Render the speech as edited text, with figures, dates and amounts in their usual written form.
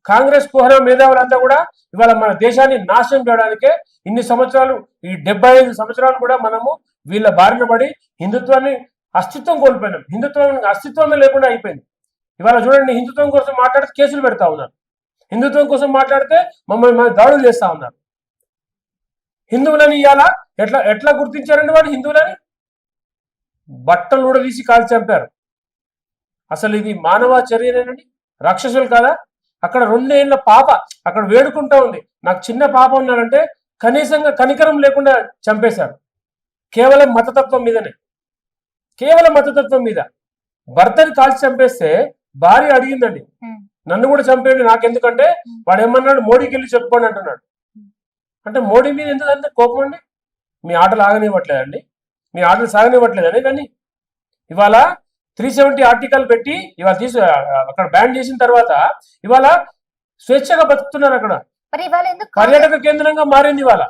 కాంగ్రెస్ కుహర మేధావులంతా కూడా ఇవాళ మన దేశాన్ని నాశనం చేయడానికే ఇన్ని సంవత్సరాలు ఈ 75 సంవత్సరాలు కూడా మనము వీళ్ళ బారిన పడి హిందుత్వాన్ని అస్తిత్వం కోల్పోయినాం. హిందుత్వం అస్తిత్వమే లేకుండా అయిపోయింది. ఇవాళ చూడండి, హిందుత్వం కోసం మాట్లాడితే కేసులు పెడతా ఉన్నారు, హిందుత్వం కోసం మాట్లాడితే మమ్మల్ని దాడులు చేస్తా ఉన్నారు. హిందువులని ఇవాళ ఎట్లా ఎట్లా గుర్తించారండి వాళ్ళు హిందువులని? బట్టలు కూడా తీసి కాల్చి చంపారు. అసలు ఇది మానవ చర్యనేనండి? రాక్షసులు కాదా? అక్కడ 2 ఏళ్ల పాప అక్కడ వేడుకుంటా ఉంది, నాకు చిన్న పాప ఉన్నాడంటే కనీసంగా కనికరం లేకుండా చంపేశారు. కేవలం మతతత్వం మీదనే, కేవలం మతతత్వం మీద. భర్తని కాల్చి చంపేస్తే భార్య అడిగిందండి, నన్ను కూడా చంపేయండి నాకెందుకంటే, వాడు ఏమన్నాడు, మోడీకి వెళ్ళి చెప్పుకోండి అంటున్నాడు. అంటే మోడీ మీద ఎందుకంటే కోపం అండి? మీ ఆటలు ఆగనివ్వట్లేదండి, మీ ఆటలు సాగనివ్వట్లేదండి. కానీ ఇవాళ 370 ఆర్టికల్ పెట్టి ఇవాళ అక్కడ బ్యాన్ చేసిన తర్వాత ఇవాళ స్వేచ్ఛగా బతుకుతున్నారు. అక్కడ పర్యాటక కేంద్రంగా మారింది ఇవాళ.